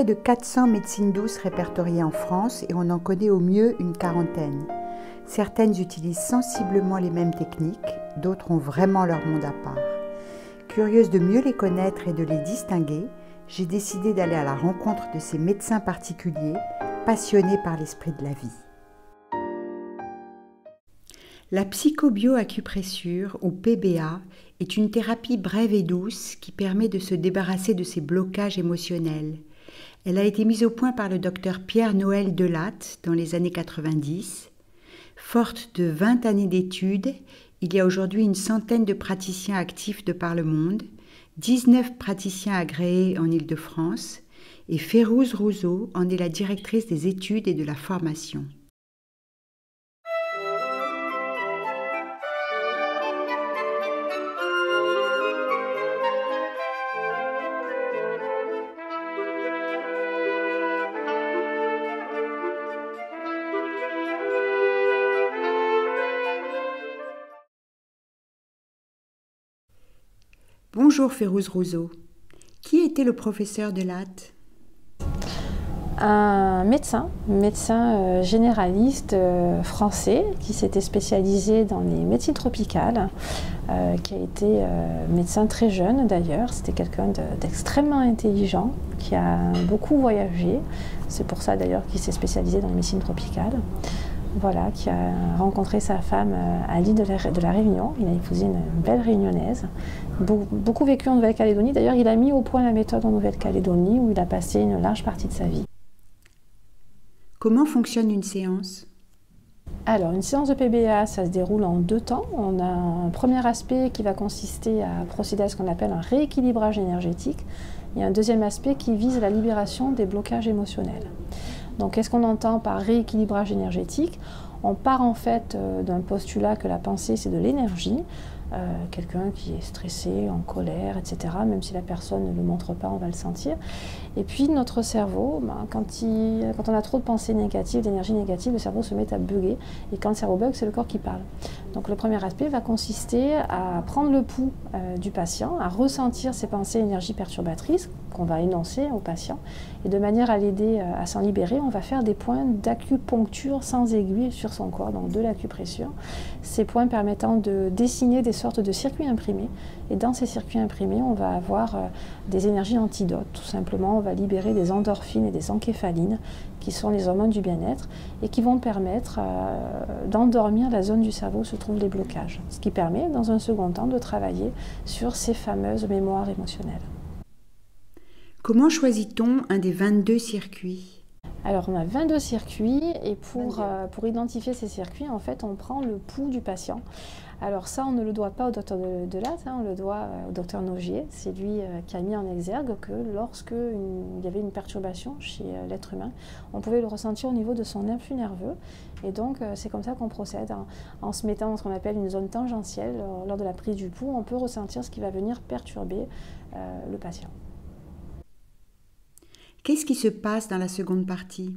près de 400 médecines douces répertoriées en France et on en connaît au mieux une quarantaine. Certaines utilisent sensiblement les mêmes techniques, d'autres ont vraiment leur monde à part. Curieuse de mieux les connaître et de les distinguer, j'ai décidé d'aller à la rencontre de ces médecins particuliers, passionnés par l'esprit de la vie. La psychobioacupressure, ou PBA, est une thérapie brève et douce qui permet de se débarrasser de ses blocages émotionnels. Elle a été mise au point par le docteur Pierre-Noël Delatte dans les années 90. Forte de 20 années d'études, il y a aujourd'hui une centaine de praticiens actifs de par le monde, 19 praticiens agréés en Île-de-France, et Férouz Rouzeau en est la directrice des études et de la formation. Bonjour Férouz Rouzeau. Qui était le professeur Delatte? Un médecin généraliste français qui s'était spécialisé dans les médecines tropicales, qui a été médecin très jeune d'ailleurs. C'était quelqu'un d'extrêmement intelligent, qui a beaucoup voyagé. C'est pour ça d'ailleurs qu'il s'est spécialisé dans les médecines tropicales. Voilà, qui a rencontré sa femme à l'île de la Réunion. Il a épousé une belle réunionnaise. Beaucoup vécu en Nouvelle-Calédonie. D'ailleurs, il a mis au point la méthode en Nouvelle-Calédonie où il a passé une large partie de sa vie. Comment fonctionne une séance? Alors, une séance de PBA, ça se déroule en 2 temps. On a un premier aspect qui va consister à procéder à ce qu'on appelle un rééquilibrage énergétique et un deuxième aspect qui vise la libération des blocages émotionnels. Donc, qu'est-ce qu'on entend par rééquilibrage énergétique? On part en fait d'un postulat que la pensée, c'est de l'énergie. Quelqu'un qui est stressé, en colère, etc. Même si la personne ne le montre pas, on va le sentir. Et puis notre cerveau, quand on a trop de pensées négatives, d'énergie négative, le cerveau se met à bugger. Et quand le cerveau bug, c'est le corps qui parle. Donc le premier aspect va consister à prendre le pouls du patient, à ressentir ces pensées énergie perturbatrices qu'on va énoncer au patient. Et de manière à l'aider à s'en libérer, on va faire des points d'acupuncture sans aiguille sur son corps, donc de l'acupressure. Ces points permettant de dessiner des sortes de circuits imprimés. Et dans ces circuits imprimés, on va avoir des énergies antidotes. Tout simplement, on va libérer des endorphines et des encéphalines, qui sont les hormones du bien-être, et qui vont permettre d'endormir la zone du cerveau où se trouvent les blocages. Ce qui permet, dans un second temps, de travailler sur ces fameuses mémoires émotionnelles. Comment choisit-on un des 22 circuits? Alors on a 22 circuits et pour identifier ces circuits, en fait, on prend le pouls du patient. Alors ça, on ne le doit pas au docteur Delatte, on le doit au docteur Nogier. C'est lui qui a mis en exergue que lorsqu'il y avait une perturbation chez l'être humain, on pouvait le ressentir au niveau de son influx nerveux. Et donc c'est comme ça qu'on procède. En se mettant dans ce qu'on appelle une zone tangentielle, lors de la prise du pouls, on peut ressentir ce qui va venir perturber le patient. Qu'est-ce qui se passe dans la seconde partie?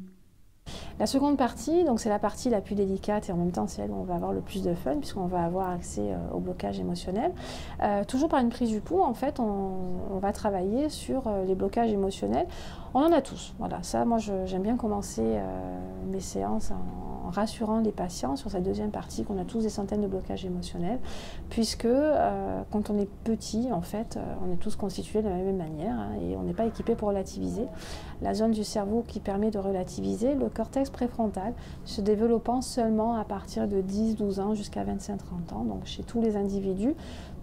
La seconde partie, donc c'est la partie la plus délicate et en même temps c'est elle où on va avoir le plus de fun puisqu'on va avoir accès au blocage émotionnel. Toujours par une prise du pouls, en fait, on va travailler sur les blocages émotionnels. On en a tous, voilà. Ça, moi, j'aime bien commencer mes séances en rassurant les patients sur cette deuxième partie qu'on a tous des centaines de blocages émotionnels, puisque quand on est petit, en fait, on est tous constitués de la même manière et on n'est pas équipé pour relativiser. La zone du cerveau qui permet de relativiser, le cortex préfrontal, se développant seulement à partir de 10-12 ans jusqu'à 25-30 ans, donc chez tous les individus.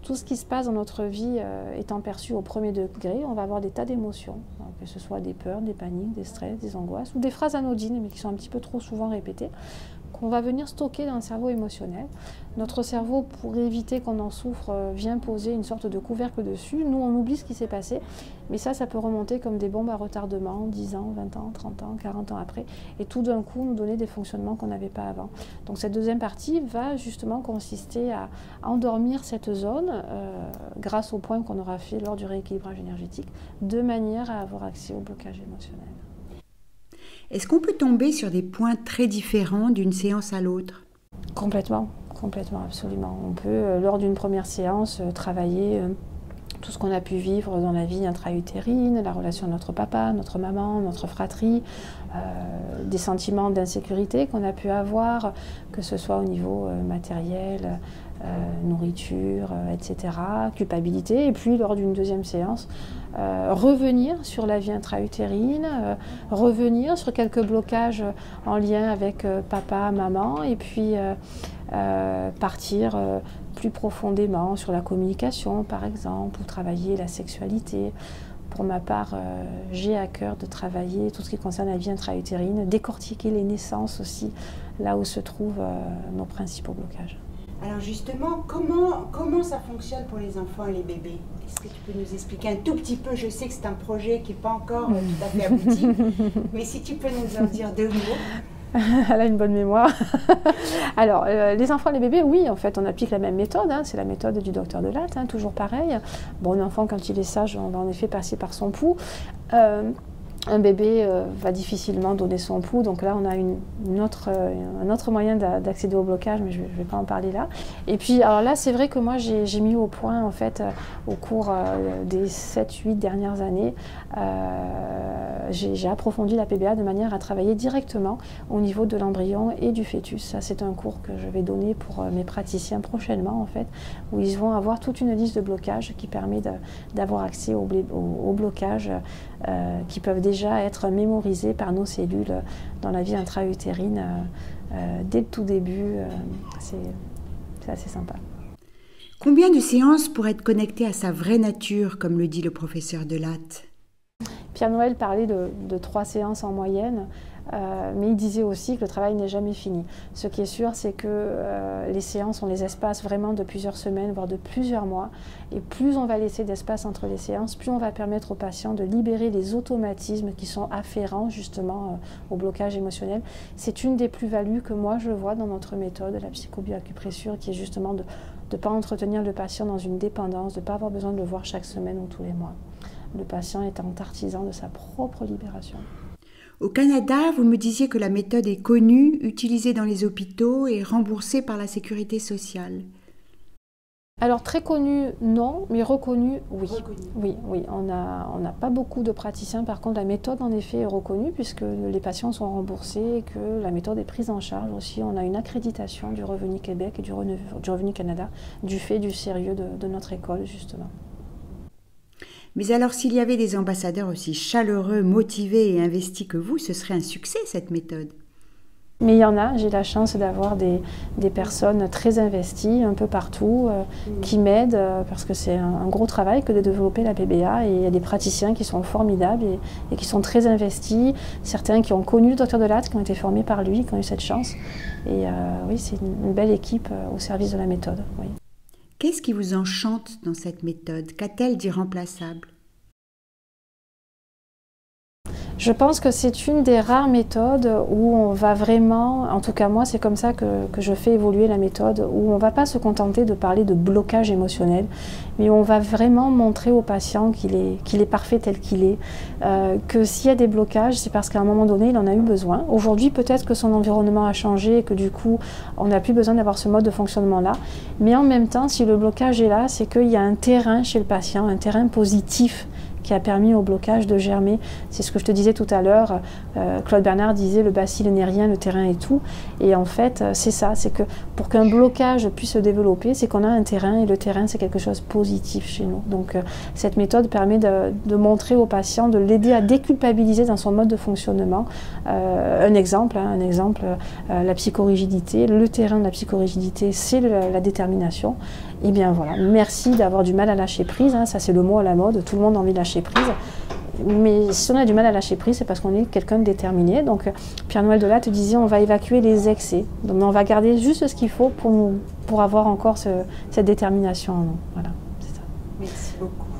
Tout ce qui se passe dans notre vie étant perçu au premier degré, on va avoir des tas d'émotions, que ce soit des peurs, des paniques, des stress, des angoisses, ou des phrases anodines, mais qui sont un petit peu trop souvent répétées, qu'on va venir stocker dans le cerveau émotionnel. Notre cerveau, pour éviter qu'on en souffre, vient poser une sorte de couvercle dessus. Nous, on oublie ce qui s'est passé, mais ça peut remonter comme des bombes à retardement, 10 ans, 20 ans, 30 ans, 40 ans après, et tout d'un coup nous donner des fonctionnements qu'on n'avait pas avant. Donc cette deuxième partie va justement consister à endormir cette zone grâce aux points qu'on aura fait lors du rééquilibrage énergétique, de manière à avoir accès au blocage émotionnel. Est-ce qu'on peut tomber sur des points très différents d'une séance à l'autre? Complètement, absolument. On peut, lors d'une première séance, travailler tout ce qu'on a pu vivre dans la vie intra-utérine, la relation de notre papa, notre maman, notre fratrie, des sentiments d'insécurité qu'on a pu avoir, que ce soit au niveau matériel, nourriture, etc., culpabilité, et puis lors d'une deuxième séance, revenir sur la vie intra-utérine, revenir sur quelques blocages en lien avec papa, maman, et puis partir plus profondément sur la communication, par exemple, ou travailler la sexualité. Pour ma part, j'ai à cœur de travailler tout ce qui concerne la vie intra-utérine, décortiquer les naissances aussi, là où se trouvent nos principaux blocages. Alors justement, comment ça fonctionne pour les enfants et les bébés? Est-ce que tu peux nous expliquer un tout petit peu? Je sais que c'est un projet qui n'est pas encore tout à fait abouti, mais si tu peux nous en dire deux mots. Elle a une bonne mémoire. Alors, les enfants et les bébés, oui, en fait, on applique la même méthode. Hein, c'est la méthode du docteur Delatte, hein, toujours pareil. Bon, un enfant, quand il est sage, on va en effet passer par son pouls. Un bébé va difficilement donner son pouls, donc là on a un autre moyen d'accéder au blocage, mais je ne vais pas en parler là. Et puis alors là c'est vrai que moi j'ai mis au point en fait au cours des 7-8 dernières années, j'ai approfondi la PBA de manière à travailler directement au niveau de l'embryon et du fœtus. Ça c'est un cours que je vais donner pour mes praticiens prochainement en fait, où ils vont avoir toute une liste de blocages qui permet d'avoir accès aux blocages qui peuvent déjà être mémorisés par nos cellules dans la vie intra-utérine dès le tout début. C'est assez sympa. Combien de séances pour être connecté à sa vraie nature, comme le dit le professeur Delatte? Pierre Noël parlait de 3 séances en moyenne, mais il disait aussi que le travail n'est jamais fini. Ce qui est sûr, c'est que les séances, on les espace vraiment de plusieurs semaines, voire de plusieurs mois. Et plus on va laisser d'espace entre les séances, plus on va permettre aux patients de libérer les automatismes qui sont afférents justement au blocage émotionnel. C'est une des plus-values que moi je vois dans notre méthode, la psychobioacupressure, qui est justement de ne pas entretenir le patient dans une dépendance, de ne pas avoir besoin de le voir chaque semaine ou tous les mois. Le patient est un artisan de sa propre libération. Au Canada, vous me disiez que la méthode est connue, utilisée dans les hôpitaux et remboursée par la sécurité sociale. Alors très connue, non, mais reconnue, oui. Oui, on n'a pas beaucoup de praticiens. Par contre, la méthode, en effet, est reconnue puisque les patients sont remboursés et que la méthode est prise en charge aussi. On a une accréditation du Revenu Québec et du Revenu Canada du fait du sérieux de notre école, justement. Mais alors, s'il y avait des ambassadeurs aussi chaleureux, motivés et investis que vous, ce serait un succès, cette méthode. Mais il y en a, j'ai la chance d'avoir des personnes très investies un peu partout, qui m'aident, parce que c'est un gros travail que de développer la PBA, et il y a des praticiens qui sont formidables et qui sont très investis, certains qui ont connu le docteur Delatte, qui ont été formés par lui, qui ont eu cette chance. Et oui, c'est une belle équipe au service de la méthode. Oui. Qu'est-ce qui vous enchante dans cette méthode? Qu'a-t-elle d'irremplaçable? Je pense que c'est une des rares méthodes où on va vraiment, en tout cas moi c'est comme ça que je fais évoluer la méthode, où on ne va pas se contenter de parler de blocage émotionnel, mais on va vraiment montrer au patient qu'il est parfait tel qu'il est, que s'il y a des blocages, c'est parce qu'à un moment donné il en a eu besoin. Aujourd'hui peut-être que son environnement a changé et que du coup on n'a plus besoin d'avoir ce mode de fonctionnement là, mais en même temps si le blocage est là, c'est qu'il y a un terrain chez le patient, un terrain positif qui a permis au blocage de germer. C'est ce que je te disais tout à l'heure, Claude Bernard disait le bacille n'est rien, le terrain est tout. Et en fait, c'est ça, c'est que pour qu'un blocage puisse se développer, c'est qu'on a un terrain, et le terrain c'est quelque chose de positif chez nous. Donc cette méthode permet de montrer au patient, de l'aider à déculpabiliser dans son mode de fonctionnement. Un exemple, la psychorigidité, le terrain de la psychorigidité, c'est la détermination. Et bien voilà, merci d'avoir du mal à lâcher prise, hein, ça c'est le mot à la mode, tout le monde a envie de lâcher prise. Mais si on a du mal à lâcher prise, c'est parce qu'on est quelqu'un de déterminé. Donc Pierre Noël Delatte disait on va évacuer les excès. Donc on va garder juste ce qu'il faut pour avoir encore cette détermination en nous. Voilà, c'est ça. Merci beaucoup.